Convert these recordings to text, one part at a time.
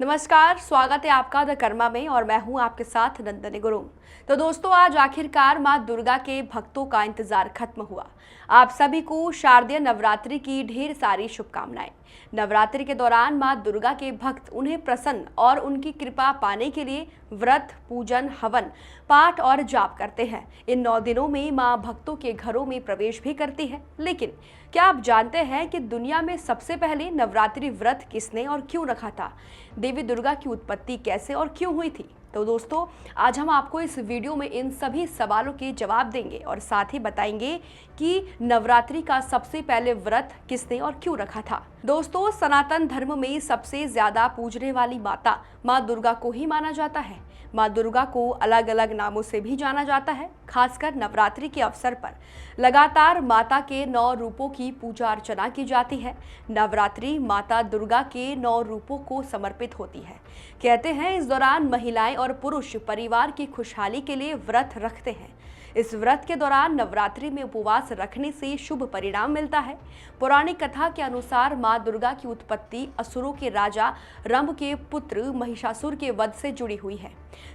नमस्कार, स्वागत है आपका द कर्मा में और मैं हूं आपके साथ नंदनी गुरु। तो दोस्तों, आज आखिरकार मां दुर्गा के भक्तों का इंतजार खत्म हुआ। आप सभी को शारदीय नवरात्रि की ढेर सारी शुभकामनाएं। नवरात्रि के दौरान मां दुर्गा के भक्त उन्हें प्रसन्न और उनकी कृपा पाने के लिए व्रत, पूजन, हवन, पाठ और जाप करते हैं। इन 9 दिनों में मां भक्तों के घरों में प्रवेश भी करती है। लेकिन क्या आप जानते हैं कि दुनिया में सबसे पहले नवरात्रि व्रत किसने और क्यों रखा था? देवी दुर्गा की उत्पत्ति कैसे और क्यों हुई थी? तो दोस्तों, आज हम आपको इस वीडियो में इन सभी सवालों के जवाब देंगे और साथ ही बताएंगे कि नवरात्रि का सबसे पहले व्रत किसने और क्यों रखा था। दोस्तों, सनातन धर्म में सबसे ज्यादा पूजने वाली माता मां दुर्गा को ही माना जाता है। मां दुर्गा को अलग अलग नामों से भी जाना जाता है। खासकर नवरात्रि के अवसर पर लगातार माता के 9 रूपों की पूजा अर्चना की जाती है। नवरात्रि माता दुर्गा के 9 रूपों को समर्पित होती है। कहते हैं इस दौरान महिलाएं और पुरुष परिवार की खुशहाली के लिए व्रत रखते हैं। इस व्रत के दौरान नवरात्रि में उपवास रखने से शुभ परिणाम मिलता है। पौराणिक कथा के अनुसार मां दुर्गा की उत्पत्ति असुरों के राजा रंभ के पुत्र महिषासुर के वध से जुड़ी हुई है।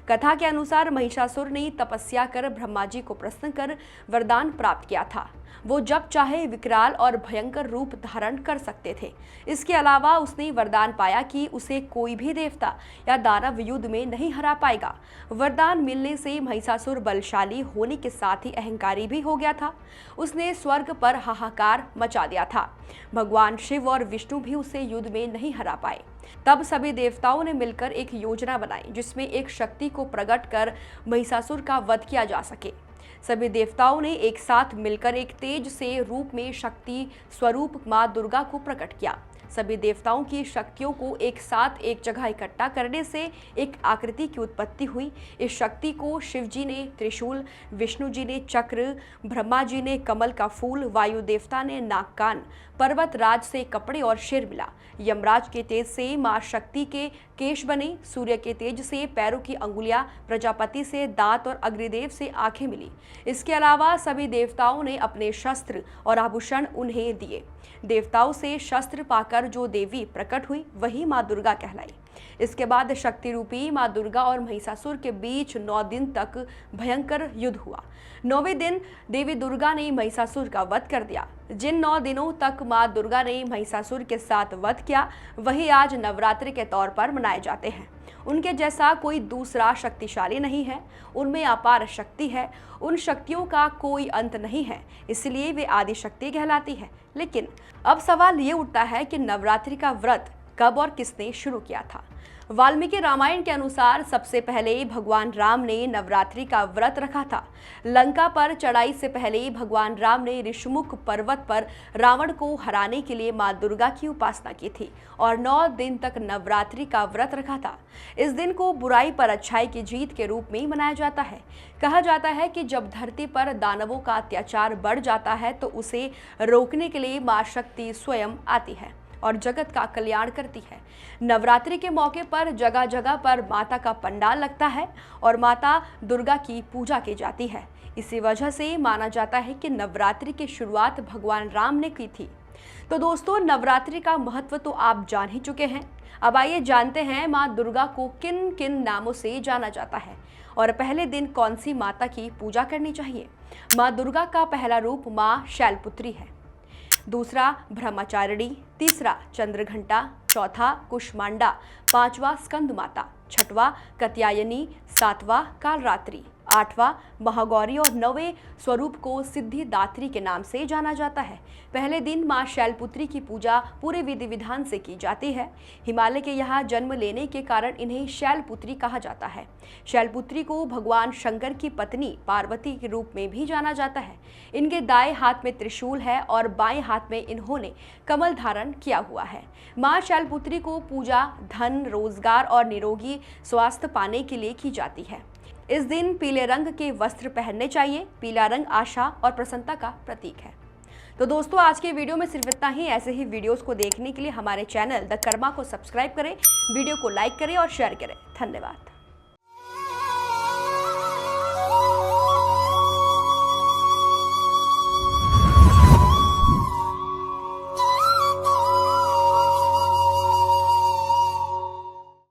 कथा के अनुसार महिषासुर ने तपस्या कर ब्रह्मा जी को प्रसन्न कर वरदान प्राप्त किया था। वो जब चाहे विकराल और भयंकर रूप धारण कर सकते थे। इसके अलावा उसने वरदान पाया कि उसे कोई भी देवता या दानव युद्ध में नहीं हरा पाएगा। वरदान मिलने से महिषासुर बलशाली होने के साथ ही अहंकारी भी हो गया था। उसने स्वर्ग पर हाहाकार मचा दिया था। भगवान शिव और विष्णु भी उसे युद्ध में नहीं हरा पाए। तब सभी देवताओं ने मिलकर एक योजना बनाई जिसमें एक शक्ति को प्रकट कर महिषासुर का वध किया जा सके। सभी देवताओं ने एक साथ मिलकर एक तेज से रूप में शक्ति स्वरूप मां दुर्गा को प्रकट किया। सभी देवताओं की शक्तियों को एक साथ एक जगह इकट्ठा करने से एक आकृति की उत्पत्ति हुई। इस शक्ति को शिव जी ने त्रिशूल, विष्णु जी ने चक्र, ब्रह्मा जी ने कमल का फूल, वायु देवता ने नाग कान, पर्वत राज से कपड़े और सिर मिला। यमराज के तेज से मां शक्ति के केश बने, सूर्य के तेज से पैरों की अंगुलियां, प्रजापति से दांत और अग्निदेव से आंखें मिली। इसके अलावा सभी देवताओं ने अपने शस्त्र और आभूषण उन्हें दिए। देवताओं से शस्त्र पाकर जो देवी प्रकट हुई वही मां दुर्गा कहलाई। इसके बाद शक्ति रूपी मां दुर्गा और महिषासुर के बीच 9 दिन तक भयंकर युद्ध हुआ। 9वें दिन देवी दुर्गा ने महिषासुर का वध कर दिया। जिन 9 दिनों तक मां दुर्गा ने महिषासुर के साथ वध किया वही आज नवरात्रि के तौर पर मनाए जाते हैं। उनके जैसा कोई दूसरा शक्तिशाली नहीं है। उनमें अपार शक्ति है। उन शक्तियों का कोई अंत नहीं है, इसलिए वे आदि शक्ति कहलाती है। लेकिन अब सवाल ये उठता है कि नवरात्रि का व्रत कब और किसने शुरू किया था? वाल्मीकि रामायण के अनुसार सबसे पहले भगवान राम ने नवरात्रि का व्रत रखा था। लंका पर चढ़ाई से पहले भगवान राम ने ऋषमुख पर्वत पर रावण को हराने के लिए मां दुर्गा की उपासना की थी और 9 दिन तक नवरात्रि का व्रत रखा था। इस दिन को बुराई पर अच्छाई की जीत के रूप में मनाया जाता है। कहा जाता है कि जब धरती पर दानवों का अत्याचार बढ़ जाता है तो उसे रोकने के लिए मां शक्ति स्वयं आती है और जगत का कल्याण करती है। नवरात्रि के मौके पर जगह जगह पर माता का पंडाल लगता है और माता दुर्गा की पूजा की जाती है। इसी वजह से माना जाता है कि नवरात्रि की शुरुआत भगवान राम ने की थी। तो दोस्तों, नवरात्रि का महत्व तो आप जान ही चुके हैं। अब आइए जानते हैं मां दुर्गा को किन किन नामों से जाना जाता है और पहले दिन कौन सी माता की पूजा करनी चाहिए। मां दुर्गा का पहला रूप मां शैलपुत्री है, दूसरा ब्रह्मचारिणी, तीसरा चंद्रघंटा, चौथा कुष्मांडा, 5वां स्कंद माता, 6वां कात्यायनी, 7वां कालरात्रि, 8वां महागौरी और 9वें स्वरूप को सिद्धिदात्री के नाम से जाना जाता है। पहले दिन मां शैलपुत्री की पूजा पूरे विधि विधान से की जाती है। हिमालय के यहाँ जन्म लेने के कारण इन्हें शैलपुत्री कहा जाता है। शैलपुत्री को भगवान शंकर की पत्नी पार्वती के रूप में भी जाना जाता है। इनके दाएं हाथ में त्रिशूल है और बाएं हाथ में इन्होंने कमल धारण किया हुआ है। मां शैलपुत्री को पूजा धन, रोजगार और निरोगी स्वास्थ्य पाने के लिए की जाती है। इस दिन पीले रंग के वस्त्र पहनने चाहिए। पीला रंग आशा और प्रसन्नता का प्रतीक है। तो दोस्तों, आज के वीडियो में सिर्फ इतना ही। ऐसे ही वीडियोस को देखने के लिए हमारे चैनल द कर्मा को सब्सक्राइब करें, वीडियो को लाइक करें और शेयर करें। धन्यवाद।